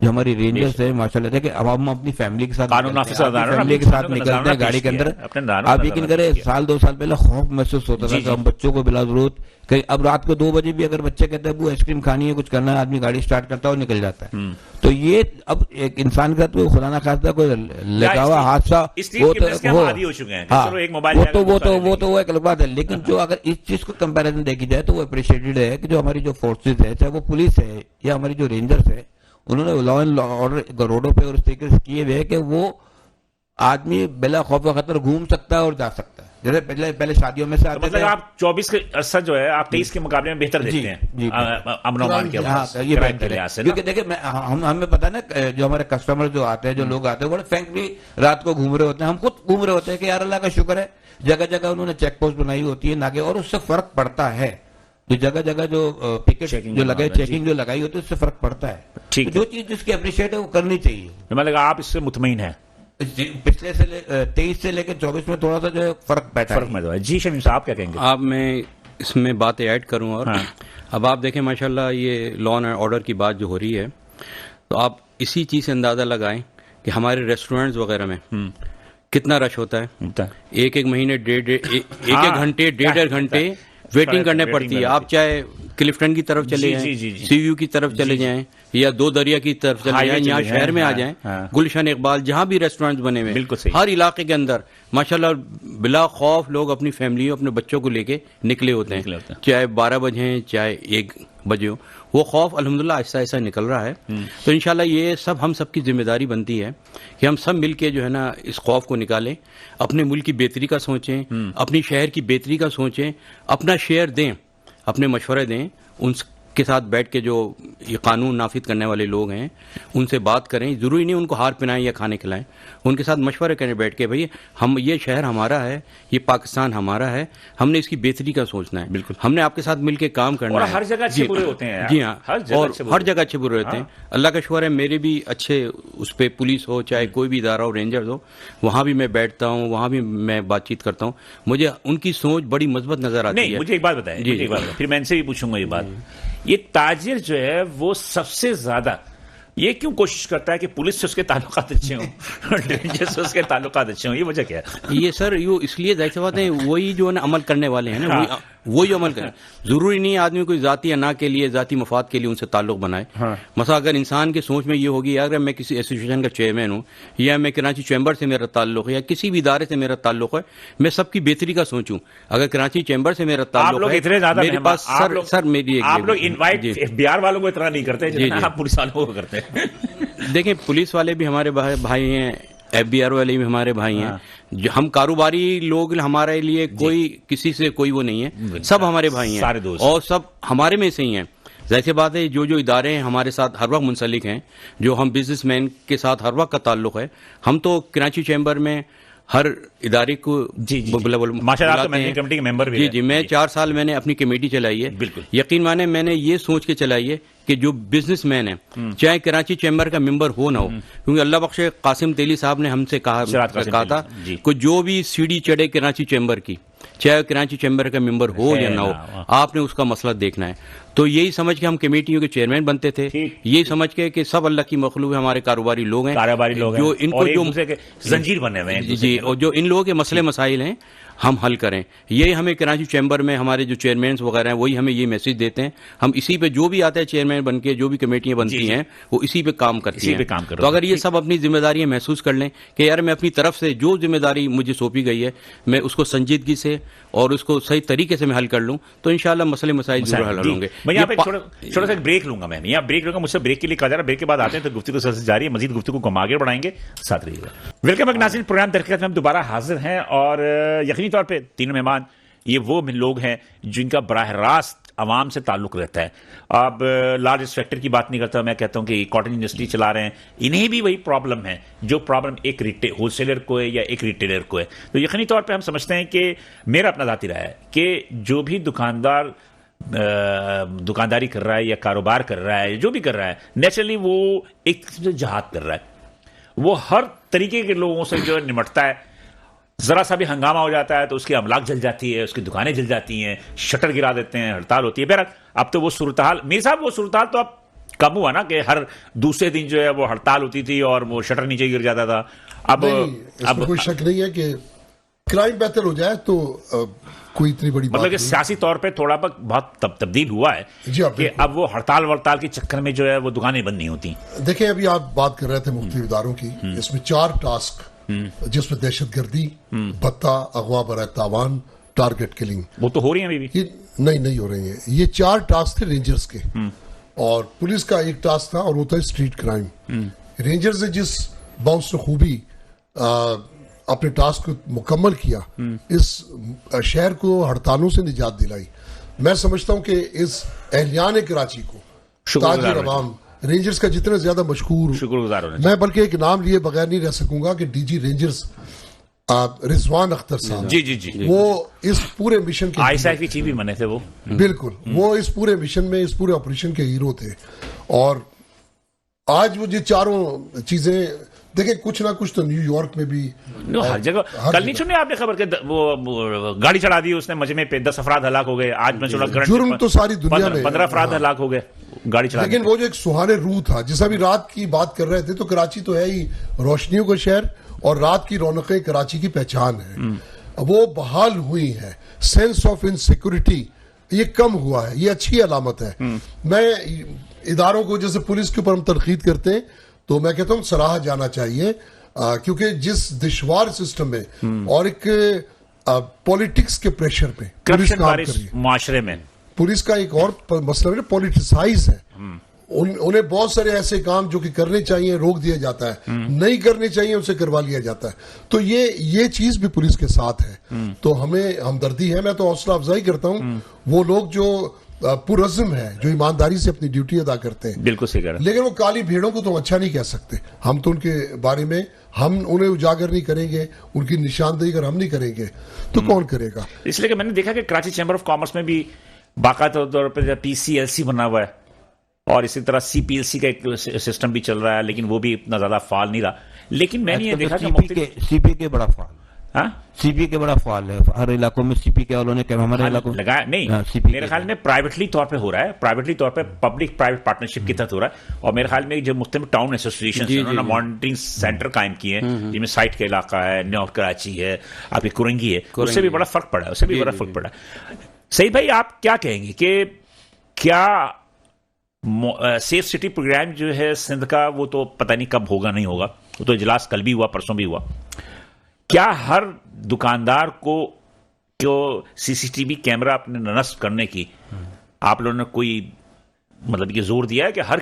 جو ہماری رینجرز ہے ماشاءاللہ دیکھیں اب ہم اپنی فیملی کے ساتھ قانون نافذ فیملی کے ساتھ نکلتے ہیں گاڑی کے اندر. آپ یقین کریں سال 2 سال پہلے خوف محسوس ہوتا تھا کہ ہم بچوں کو بلا ضرورت کہ اب رات کو 2 بجے بھی اگر بچے کہتے ہیں وہ آئس کریم کھانی ہے کچھ کرنا ہے آدمی گاڑی اسٹارٹ کرتا ہے اور نکل جاتا ہے. تو یہ اب ایک انسان کا تو خدا نہ خواستہ کوئی لگا ہوا حادثہ وہ تو ایک الگ بات ہے. لیکن جو اگر اس چیز کو کمپیریزن دیکھی جائے تو وہ اپریشیٹڈ ہے کہ جو ہماری جو فورسز ہے چاہے وہ پولیس ہے یا ہماری جو رینجرز ہے انہوں نے لا اینڈ آرڈر روڈوں پہ اور اس طریقے سے کیے ہوئے کہ وہ آدمی بلا خوف و خطر گھوم سکتا ہے اور جا سکتا ہے. جیسے پہلے شادیوں میں سے آتے تھے آپ 24 کے عرصہ جو ہے آپ 23 کے مقابلے میں بہتر دیکھتے ہیں امن و امان کے یہ بہتر ہے کیونکہ دیکھیں ہمیں پتا ہے نا جو ہمارے کسٹمر جو آتے ہیں جو لوگ آتے ہیں بڑے فرینکلی رات کو گھوم رہے ہوتے ہیں. ہم خود گھوم رہے ہوتے ہیں کہ یار اللہ کا شکر ہے جگہ جگہ انہوں نے چیک پوسٹ بنائی ہوتی ہے ناکے اور اس سے فرق پڑتا ہے. جو جگہ جگہ جو پکٹ جو لگائی چیکنگ جو لگائی ہوتی ہے اس سے فرق پڑتا ہے. جو چیز جس کی اپریشیٹ ہے وہ کرنی چاہیے. مطلب آپ اس سے مطمئن ہیں پچھلے سے 23 سے لے کے 24 میں تھوڑا سا جو فرق بیٹھا ہے. جی شمیم صاحب کیا کہیں گے؟ اب میں اس میں باتیں ایڈ کروں اور اب آپ دیکھیں ماشاءاللہ یہ لا اینڈ آرڈر کی بات جو ہو رہی ہے تو آپ اسی چیز سے اندازہ لگائیں کہ ہمارے ریسٹورینٹس وغیرہ میں کتنا رش ہوتا ہے. ایک مہینے ایک گھنٹے 1.5 گھنٹے ویٹنگ کرنے پڑتی ہے. آپ چاہے کلفٹن کی طرف چلے جائیں سی یو کی طرف چلے جائیں یا 2 دریا کی طرف چلے جائیں یہاں شہر میں آ جائیں گلشن اقبال جہاں بھی ریسٹورینٹ بنے ہوئے ہر علاقے کے اندر ماشاءاللہ بلا خوف لوگ اپنی فیملی اپنے بچوں کو لے کے نکلے ہوتے ہیں. چاہے 12 بجے ہیں چاہے 1 بجے ہو وہ خوف الحمدللہ آہستہ آہستہ نکل رہا ہے. تو انشاءاللہ یہ سب ہم سب کی ذمہ داری بنتی ہے کہ ہم سب مل کے جو ہے نا اس خوف کو نکالیں, اپنے ملک کی بہتری کا سوچیں, اپنی شہر کی بہتری کا سوچیں, اپنا شیئر دیں, اپنے مشورے دیں, ان کے ساتھ بیٹھ کے جو یہ قانون نافذ کرنے والے لوگ ہیں ان سے بات کریں. ضروری نہیں ان کو ہار پہنائیں یا کھانے کھلائیں, ان کے ساتھ مشورے کریں بیٹھ کے بھائی ہم یہ شہر ہمارا ہے, یہ پاکستان ہمارا ہے, ہم نے اس کی بہتری کا سوچنا ہے. بالکل ہم نے آپ کے ساتھ مل کے کام کرنا ہے. ہر جگہ اچھے برے ہوتے ہیں. جی ہاں, اور ہر جگہ اچھے برے ہوتے ہیں. اللہ کا شکر ہے میرے بھی اچھے اس پہ پولیس ہو چاہے کوئی بھی ادارہ ہو, رینجرز ہو, وہاں بھی میں بیٹھتا ہوں, وہاں بھی میں بات چیت کرتا ہوں. مجھے ان کی سوچ بڑی مثبت نظر آتی ہے. مجھے ایک بات بتائیں, پھر میں ان سے بھی پوچھوں گا یہ بات, یہ تاجر جو ہے وہ سب سے زیادہ یہ کیوں کوشش کرتا ہے کہ پولیس سے اس کے تعلقات اچھے ہوں, ڈرینجر سے اس کے تعلقات اچھے ہوں؟ یہ وجہ کیا ہے؟ یہ سر یہ اس لیے ظاہر سی بات ہے وہی جو ہے نا عمل کرنے والے ہیں نا وہی عمل کریں. ضروری نہیں آدمی کوئی ذاتی انا کے لیے ذاتی مفاد کے لیے ان سے تعلق بنائے. مثلا اگر انسان کی سوچ میں یہ ہوگی اگر میں کسی ایسوسیشن کا چیئرمین ہوں یا میں کراچی چیمبر سے میرا تعلق ہے یا کسی بھی ادارے سے میرا تعلق ہے, میں سب کی بہتری کا سوچوں. اگر کراچی چیمبر سے میرا تعلق ہے میرے پاس سر میری آپ لوگ انوائٹ ایف بی آر والوں کو اتنا نہیں کرتے جتنا آپ پولیس والوں کو کرتے ہیں. دیکھیں پولیس والے بھی ہمارے بھائی ہیں, ایف بی آر والے بھی ہمارے بھائی ہیں. جو ہم کاروباری لوگ ہمارے لیے کوئی کسی سے کوئی وہ نہیں ہے, سب ہمارے بھائی ہیں اور سب ہمارے میں سے ہی ہیں. ظاہر سی بات ہے جو ادارے ہیں ہمارے ساتھ ہر وقت منسلک ہیں, جو ہم بزنس مین کے ساتھ ہر وقت کا تعلق ہے, ہم تو کراچی چیمبر میں ہر ادارے کو کمیٹی کے ممبر بھی. جی میں 4 سال میں نے اپنی کمیٹی چلائی ہے. بالکل یقین مانے میں نے یہ سوچ کے چلائی ہے کہ جو بزنس مین ہے چاہے کراچی چیمبر کا ممبر ہو نہ ہو, کیونکہ اللہ بخش قاسم تیلی صاحب نے ہم سے کہا تھا کہ جو بھی سیڑھی چڑھے کراچی چیمبر کی, چاہے کراچی چیمبر کا ممبر ہو یا نہ ہو, آپ نے اس کا مسئلہ دیکھنا ہے. تو یہی سمجھ کے ہم کمیٹیوں کے چیئرمین بنتے تھے, یہی سمجھ کے کہ سب اللہ کی مخلوق ہمارے کاروباری لوگ ہیں جو ان کو جو زنجیر بنے ہوئے ہیں. جی, اور جو ان لوگوں کے مسئلے مسائل ہیں ہم حل کریں. یہی ہمیں کراچی چیمبر میں ہمارے جو چیئرمینس وغیرہ ہیں وہی ہمیں یہ میسج دیتے ہیں. ہم اسی پہ جو بھی آتا ہے چیئرمین بن کے جو بھی کمیٹیاں بنتی ہیں وہ اسی پہ کام کرتی ہیں. تو اگر یہ سب اپنی ذمہ داریاں محسوس کر لیں کہ یار میں اپنی طرف سے جو ذمہ داری مجھے سونپی گئی ہے میں اس کو سنجیدگی سے اور اس کو صحیح طریقے سے میں حل کر لوں تو انشاءاللہ مسئلے مسائل ضرور حل ہوں گے. میں یہاں پہ چھوٹا سا بریک لوں گا. میں یہاں بریک لوں گا, مجھ سے بریک کے لیے کہا جا رہا ہے. بریک کے بعد آتے ہیں تو گفتگو سے جاری ہے, مزید گفتگو کو ہم آگے بڑھائیں گے, ساتھ رہیے گا. ویلکم بیک ناظرین, پروگرام تحقیقات میں ہم دوبارہ حاضر ہیں اور یقینی طور پہ تینوں مہمان یہ وہ لوگ ہیں جن کا براہ راست عوام سے تعلق رہتا ہے. اب لارجسٹ فیکٹر کی بات نہیں کرتا, میں کہتا ہوں کہ کاٹن انڈسٹری چلا رہے ہیں, انہیں بھی وہی پرابلم ہے جو پرابلم ایک ہول سیلر کو ہے یا ایک ریٹیلر کو ہے. تو یقینی طور پہ ہم سمجھتے ہیں کہ میرا اپنا ذاتی رائے ہے کہ جو بھی دکانداری کر رہا ہے یا کاروبار کر رہا ہے, جو بھی کر رہا ہے, نیچرلی وہ ایک قسم سے جہاد کر رہا ہے. وہ ہر طریقے کے لوگوں سے جو نمٹتا ہے. ذرا سا بھی ہنگامہ ہو جاتا ہے تو اس کی املاک جل جاتی ہے, اس کی دکانیں جل جاتی ہیں, شٹر گرا دیتے ہیں, ہڑتال ہوتی ہے. بہرحال اب تو وہ صورتحال, میرے صاحب وہ صورتحال تو اب کم ہوا نا کہ ہر دوسرے دن جو ہے وہ ہڑتال ہوتی تھی اور وہ شٹر نیچے گر جاتا تھا. اب کوئی شک نہیں ہے کہ کرائم بہتر ہو جائے تو کوئی اتنی بڑی مطلب کہ سیاسی طور پہ تھوڑا بہت تبدیل ہوا ہے کہ اب وہ ہڑتال وڑتال کے چکر میں جو ہے وہ دکانیں بند نہیں ہوتی. دیکھیں ابھی آپ بات کر رہے تھے مختلف اداروں کی, اس میں 4 ٹاسک جس میں دہشت گردی, بھتہ, اغوا برائے تاوان, ٹارگٹ کلنگ, وہ تو ہو رہی ہیں ابھی بھی. نہیں ہو رہی ہیں. یہ 4 ٹاسک تھے رینجرز کے, اور پولیس کا ایک ٹاسک تھا اور وہ تھا اسٹریٹ کرائم. رینجرز نے جس باؤنس نے خوبی اپنے ٹاسک کو مکمل کیا, اس شہر کو ہڑتالوں سے نجات دلائی. میں سمجھتا ہوں کہ اس اہلیان کراچی کو, تاجر عوام, رینجرز کا جتنا زیادہ مشکور شکر گزار ہونا میں بلکہ ایک نام لیے بغیر نہیں رہ سکوں گا کہ ڈی جی رینجرز رضوان اختر صاحب, جی وہ اس پورے مشن کے آئی ایس آئی کی چیف بھی بنے تھے. وہ بالکل وہ اس پورے مشن میں, اس پورے آپریشن کے ہیرو تھے. اور آج وہ یہ چاروں چیزیں دیکھیں, کچھ نہ کچھ تو نیو یارک میں بھی ہر جگہ. کل نہیں سنی آپ نے خبر کہ وہ گاڑی چڑھا دی اس نے مجمع پہ, 10 افراد ہلاک ہو گئے. آج میں جرم تو ساری دنیا میں 15 افراد ہلاک ہو گئے گاڑی چڑھا. لیکن وہ جو ایک سہانے روح تھا, جیسا بھی رات کی بات کر رہے تھے, تو کراچی تو ہے ہی روشنیوں کا شہر, اور رات کی رونقیں کراچی کی پہچان ہے. وہ بحال ہوئی ہے. سینس آف انسیکورٹی یہ کم ہوا ہے, یہ اچھی علامت ہے. میں اداروں کو, جیسے پولیس کے اوپر ہم تنقید کرتے ہیں, تو میں کہتا ہوں سراہا جانا چاہیے, کیونکہ جس دشوار سسٹم میں اور ایک پولیٹکس کے پریشر پہ پولیس کام کر رہی ہے, معاشرے میں پولیس کا ایک اور مسئلہ ہے پولیٹیسائز ہے. انہیں بہت سارے ایسے کام جو کہ کرنے چاہیے روک دیا جاتا ہے, نہیں کرنے چاہیے اسے کروا لیا جاتا ہے. تو یہ چیز بھی پولیس کے ساتھ ہے, تو ہمیں ہمدردی ہے. میں تو حوصلہ افزائی کرتا ہوں وہ لوگ جو پرعزم ہے, جو ایمانداری سے اپنی ڈیوٹی ادا کرتے ہیں. بالکل صحیح کہہ رہے ہیں. لیکن وہ کالی بھیڑوں کو تو ہم اچھا نہیں کہہ سکتے. ہم تو ان کے بارے میں ہم انہیں اجاگر نہیں کریں گے, ان کی نشاندہی اگر ہم نہیں کریں گے تو کون کرے گا. اس لیے کہ میں نے دیکھا کہ کراچی چیمبر آف کامرس میں بھی باقاعدہ طور پہ پی سی ایل سی بنا ہوا ہے, اور اسی طرح سی پی ایل سی کا ایک سسٹم بھی چل رہا ہے, لیکن وہ بھی اتنا زیادہ فعال نہیں رہا. لیکن میں نے یہ دیکھا کہ سی پی کے بڑا فعال, سی پی کے بڑا فعال ہے. ہر علاقوں میں سی پی کے والوں نے ہمارے علاقوں میں لگایا نہیں. میرے خیال میں پرائیویٹلی طور پہ ہو رہا ہے, پرائیویٹلی طور پہ پبلک پرائیویٹ پارٹنرشپ کے تحت ہو رہا ہے. اور میرے خیال میں جو مختلف ٹاؤن ایسوسیشن انہوں نے مانیٹرنگ سینٹر قائم کیے ہیں, جن میں سائٹ کا علاقہ ہے, نیو کراچی ہے, آپ کی کرنگی ہے, اس سے بھی بڑا فرق پڑا ہے, اس سے بھی بڑا فرق پڑا ہے. صحیح بھائی, آپ کیا کہیں گے کہ کیا سیف سٹی پروگرام جو ہے سندھ کا, وہ تو پتہ نہیں کب ہوگا, نہیں ہوگا, وہ تو اجلاس کل بھی ہوا, پرسوں بھی ہوا. کیا ہر دکاندار کو جو سی سی ٹی وی کیمرہ اپنے نصب کرنے کی آپ لوگوں نے کوئی مطلب یہ زور دیا ہے کہ ہر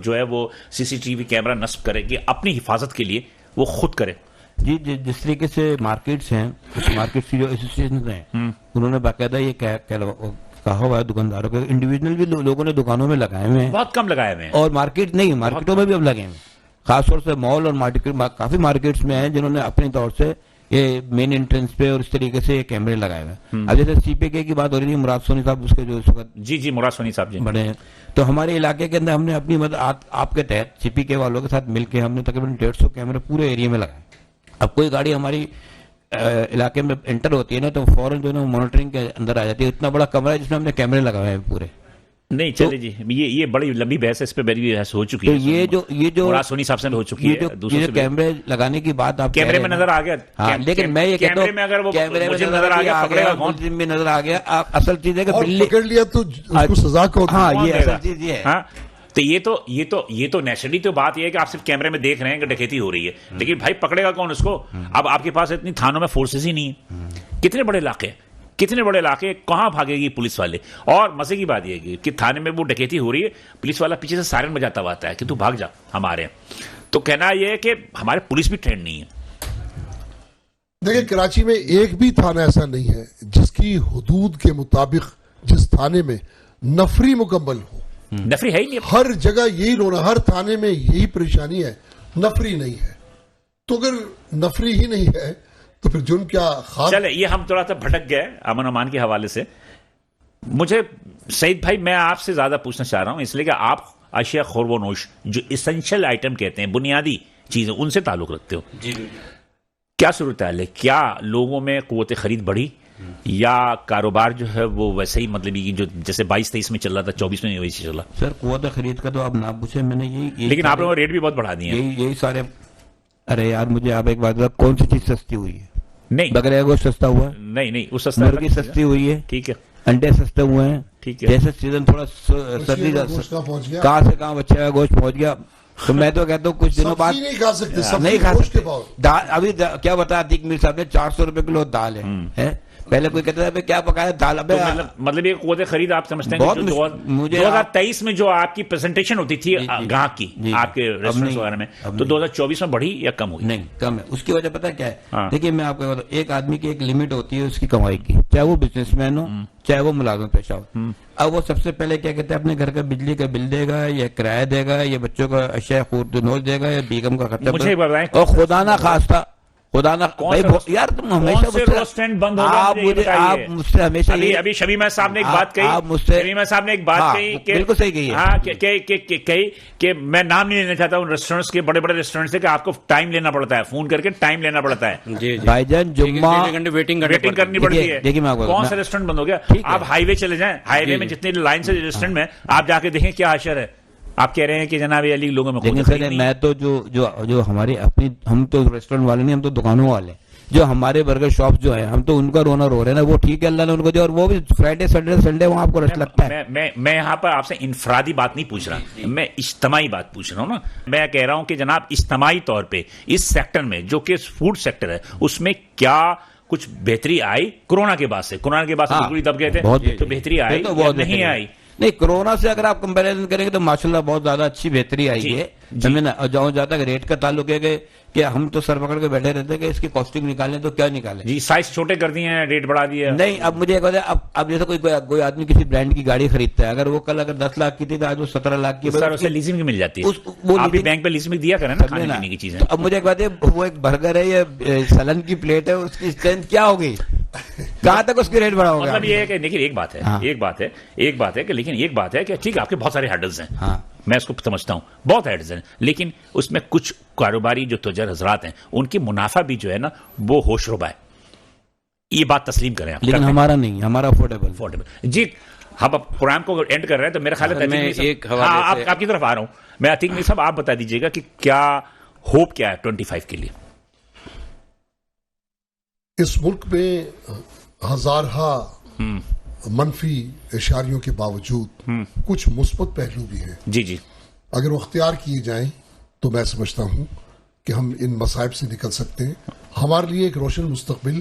جو ہے وہ سی سی ٹی وی کیمرہ نصب کرے کہ اپنی حفاظت کے لیے وہ خود کرے؟ جی جس طریقے سے مارکیٹس ہیں, اس مارکیٹس کی جو ایسوسیشن ہیں, انہوں نے باقاعدہ یہ کہا ہوا ہے دکانداروں کو. انڈیویجنل بھی لوگوں نے دکانوں میں لگائے ہوئے ہیں, بہت کم لگائے ہوئے ہیں, اور مارکیٹ نہیں, مارکیٹوں میں بھی اب لگے ہوئے ہیں. خاص طور سے مال اور کافی مارکیٹس میں ہیں جنہوں نے اپنے طور سے یہ مین انٹرنس پہ اور اس طریقے سے یہ کیمرے لگائے ہوئے ہیں. اب جیسے سی پی کے کی بات ہو رہی تھی, مراد سونی صاحب اس کے جو اس وقت جی مراد سونی صاحب جی بڑے ہیں, تو ہمارے علاقے کے اندر ہم نے اپنی مدد آپ کے تحت سی پی کے والوں کے ساتھ مل کے ہم نے تقریباً 150 کیمرے پورے ایریا میں لگائے. اب کوئی گاڑی ہماری علاقے میں انٹر ہوتی ہے نا, تو فوراً جو ہے مانیٹرنگ کے اندر آ جاتی ہے. اتنا بڑا کمرہ ہے جس میں ہم نے کیمرے لگائے ہیں پورے. نہیں چلے جی, یہ بڑی لمبی بحث ہے, اس پہ میری بھی بحث ہو چکی ہے. یہ جو مراد سونی صاحب سے ہو چکی ہے. یہ کیمرے لگانے کی بات آپ کیمرے میں نظر آ گیا, لیکن میں یہ کہتا ہوں کیمرے میں نظر آ گیا, اصل چیز ہے کہ بلی پکڑ لیا تو سزا کو, ہاں یہ اصل چیز یہ ہے. تو یہ تو نیچرلی تو بات یہ ہے کہ آپ صرف کیمرے میں دیکھ رہے ہیں کہ ڈکیتی ہو رہی ہے, لیکن بھائی پکڑے گا کون اس کو؟ اب آپ کے پاس اتنی تھانوں میں فورسز ہی نہیں ہے. کتنے بڑے علاقے کہاں بھاگے گی پولیس والے؟ اور مزے کی بات یہ ہے کہ تھانے میں وہ ڈکیتی ہو رہی ہے, پولیس والا پیچھے سے سائرن بجاتا ہوا آتا ہے کہ تو بھاگ جا ہمارے. تو کہنا یہ ہے کہ ہمارے پولیس بھی ٹرینڈ نہیں ہے. دیکھیں کراچی میں ایک بھی تھانہ ایسا نہیں ہے جس کی حدود کے مطابق جس تھانے میں نفری مکمل ہو. نفری ہے ہی نہیں, ہر جگہ یہی رونا, ہر تھانے میں یہی پریشانی ہے, نفری نہیں ہے. تو اگر نفری ہی نہیں ہے تو پھر جرم کیا خاص. چلے یہ ہم تھوڑا سا بھٹک گئے امن امان کے حوالے سے. مجھے سعید بھائی میں آپ سے زیادہ پوچھنا چاہ رہا ہوں, اس لیے کہ آپ اشیاء خور و نوش جو اسینشل آئٹم کہتے ہیں, بنیادی چیزیں, ان سے تعلق رکھتے ہو. جی کیا صورتحال ہے؟ کیا لوگوں میں قوت خرید بڑھی یا کاروبار جو ہے وہ ویسے ہی مطلب جو جیسے 22-23 میں چل رہا تھا 24 میں ویسے چلا؟ سر قوت خرید کا تو آپ نہ پوچھیں، میں نے یہی لیکن آپ لوگوں نے ریٹ بھی بہت بڑھا دیے ہیں. یہی سارے. ارے یار مجھے آپ ایک بات بتا، کون سی چیز سستی ہوئی ہے؟ نہیں بکرے کا گوشت سستا ہوا ہے، نہیں اس سستا مرغی سستی ہوئی ہے، ٹھیک ہے، انڈے سستے ہوئے ہیں. ٹھیک ہے. جیسے سیزن تھوڑا سردی کہاں سے کہاں بچے کا گوشت پہنچ گیا، تو میں تو کہتا ہوں کچھ دنوں بعد نہیں کھا سکتے، نہیں کھا سکتے. دال ابھی کیا بتا عتیق میر صاحب نے 400 روپے کلو دال ہے. پہلے کوئی کہتا تھا کیا پکایا دال. مطلب یہ قوت خرید آپ سمجھتے ہیں کہ 2023 میں جو آپ کی پریزنٹیشن ہوتی تھی گاہک کی آپ کے ریسٹورینٹ وغیرہ میں، تو 2024 میں بڑھی یا کم ہوئی؟ نہیں کم ہے. اس کی وجہ پتہ کیا ہے؟ دیکھیے میں آپ کو بتاؤں، ایک آدمی کی ایک لمٹ ہوتی ہے اس کی کمائی کی، چاہے وہ بزنس مین ہو چاہے وہ ملازم پیشہ ہو. اب وہ سب سے پہلے کیا کہتے ہیں اپنے گھر کا بجلی کا بل دے گا یا کرایہ دے گا یا بچوں کا اشیاء خورد نوش دے گا یا بیگم کا خرچہ. اور خدا نہ خواستہ یار تم ہمیشہ ریسٹورینٹ بند ہو گیا. آپ مجھ سے ہمیشہ ابھی شبیمہ صاحب نے ایک بات کہی، شبیمہ صاحب نے ایک بات کہی، بالکل صحیح کہی ہے کہ میں نام نہیں لینا چاہتا ہوں ریسٹورینٹس کے، بڑے بڑے ریسٹورینٹ سے، کہ آپ کو ٹائم لینا پڑتا ہے، فون کر کے ٹائم لینا پڑتا ہے. بھائی جان جمعہ ویٹنگ کرنی پڑتی ہے. کون سا ریسٹورینٹ بند ہو گیا؟ آپ ہائی وے چلے جائیں، ہائی وے میں جتنے لائن سے ریسٹورینٹ میں آپ جا کے دیکھیں کیا حشر ہے. آپ کہہ رہے ہیں کہ جناب علی لوگوں میں میں تو جو ہماری اپنی، ہم تو ریسٹورینٹ والے نہیں، ہم تو دکانوں والے، جو ہمارے برگر شاپ جو ہیں ہم تو ان کا رونا رو رہے ہیں نا. وہ ٹھیک ہے اللہ نے ان کو دیا، اور وہ بھی فرائیڈے سنڈے وہاں آپ کو رش لگتا ہے. میں یہاں پر آپ سے انفرادی بات نہیں پوچھ رہا، میں اجتماعی بات پوچھ رہا ہوں نا. میں کہہ رہا ہوں کہ جناب اجتماعی طور پہ اس سیکٹر میں جو کہ فوڈ سیکٹر ہے اس میں کیا کچھ بہتری آئی کرونا کے بعد سے؟ کرونا کے بعد سے بالکل دب گئے تھے، تو بہتری آئی یا نہیں آئی؟ نہیں کرونا سے اگر آپ کمپیریزن کریں گے تو ماشاءاللہ بہت زیادہ اچھی بہتری آئی ہے. جہاں جہاں تک ریٹ کا تعلق ہے کہ ہم تو سر پکڑ کے بیٹھے رہتے ہیں کہ اس کی کاسٹنگ نکالیں تو کیا نکالیں. جی سائز چھوٹے کر دیے ہیں، ریٹ بڑھا دیا. نہیں اب مجھے ایک بات ہے، اب جیسے کوئی آدمی کسی برانڈ کی گاڑی خریدتا ہے، اگر وہ کل اگر 10 لاکھ کی تھی تو آج وہ 17 لاکھ کی، سر اسے لیزنگ مل جاتی ہے. آپ بھی بینک پہ لیزنگ دیا کریں نا کھانے پینے کی چیزیں. اب مجھے ایک بات ہے، وہ ایک برگر ہے یا سلن کی پلیٹ ہے، اس کی اسٹرینتھ کیا ہوگی، کہاں تک اس کی ریٹ بڑھا ہوگا؟ مطلب یہ ہے کہ لیکن ایک بات ہے کہ لیکن ایک بات ہے کہ ٹھیک ہے آپ کے بہت سارے ہیڈلز ہیں، میں اس کو سمجھتا ہوں بہت ہیڈلز ہیں، لیکن اس میں کچھ کاروباری جو تجار حضرات ہیں ان کی منافع بھی جو ہے نا وہ ہوش ربا ہے. یہ بات تسلیم کریں آپ. لیکن ہمارا نہیں، ہمارا افورڈیبل. جی ہم اب پروگرام کو اینڈ کر رہے ہیں تو میرے خیال ہے آپ کی طرف آ رہا ہوں میں. عتیق میر صاحب آپ بتا دیجیے گا کہ کیا ہوپ کیا ہے 25 کے لیے؟ اس ملک میں ہزارہا منفی اشاریوں کے باوجود کچھ مثبت پہلو بھی ہیں. جی اگر وہ اختیار کیے جائیں تو میں سمجھتا ہوں کہ ہم ان مصائب سے نکل سکتے ہیں. ہمارے لیے ایک روشن مستقبل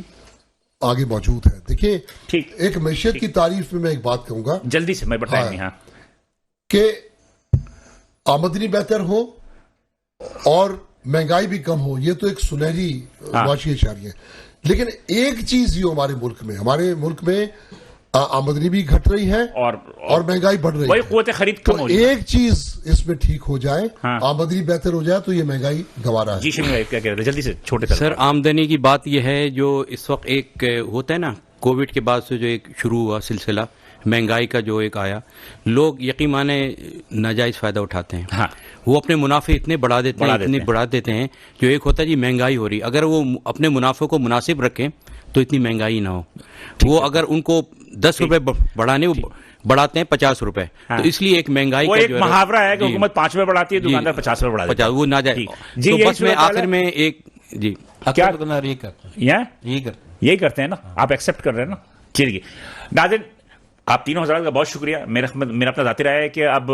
آگے موجود ہے. دیکھیں ایک معیشت کی تعریف میں ایک بات کہوں گا جلدی سے، میں بتائیں گا کہ آمدنی بہتر ہو اور مہنگائی بھی کم ہو، یہ تو ایک سنہری معاشی اشاریہ ہے. لیکن ایک چیز یہ ہمارے ملک میں آمدنی بھی گھٹ رہی ہے اور مہنگائی بڑھ رہی ہے. قوت خرید کم ہو، ایک چیز اس میں ٹھیک ہو جائے، آمدنی بہتر ہو جائے تو یہ مہنگائی گوارا ہے. جی کیا کہہ رہے ہیں جلدی سے چھوٹے سر؟ آمدنی کی بات یہ ہے جو اس وقت ایک ہوتا ہے نا، کووڈ کے بعد سے جو ایک شروع ہوا سلسلہ مہنگائی کا جو ایک آیا، لوگ یقین مانے ناجائز فائدہ اٹھاتے ہیں. وہ اپنے منافع اتنے بڑھا دیتے ہیں جو ایک ہوتا ہے جی مہنگائی ہو رہی، اگر وہ اپنے منافع کو مناسب رکھیں تو اتنی مہنگائی نہ ہو. وہ اگر ان کو 10 روپے بڑھانے بڑھاتے ہیں 50 روپے، تو اس لیے ایک مہنگائی کا جو محاورہ ہے کہ حکومت 5 روپے بڑھاتی ہے، دکاندار 50 روپے بڑھاتا ہے، وہ ناجائز. تو بس میں آخر میں ایک کیا یہی کرتے ہیں نا، آپ ایکسپٹ کر رہے ہیں نا. چلیے ناظرین، آپ تینوں حضرات کا بہت شکریہ. میرا اپنا ذاتی رائے ہے کہ اب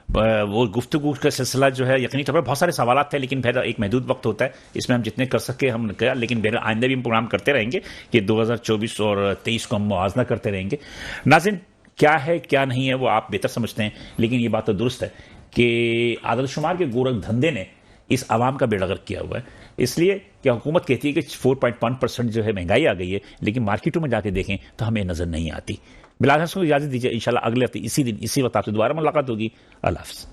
وہ گفتگو کا سلسلہ جو ہے یقینی طور پر بہت سارے سوالات تھے، لیکن پھر ایک محدود وقت ہوتا ہے، اس میں ہم جتنے کر سکے ہم نے کیا. لیکن آئندہ بھی ہم پروگرام کرتے رہیں گے کہ 2024 اور 23 کو ہم موازنہ کرتے رہیں گے. ناظرین کیا ہے کیا نہیں ہے وہ آپ بہتر سمجھتے ہیں، لیکن یہ بات تو درست ہے کہ عدد شمار کے گورکھ دھندے نے اس عوام کا بیڑا غرق کیا ہوا ہے. اس لیے کہ حکومت کہتی ہے کہ 4.1% جو ہے مہنگائی آ گئی ہے، لیکن مارکیٹوں میں جا کے دیکھیں تو ہمیں نظر نہیں آتی. بلال حسن کو اجازت دیجیے، انشاءاللہ اگلے ہفتے اسی دن اسی وقت آپ سے دوبارہ ملاقات ہوگی. اللہ حافظ.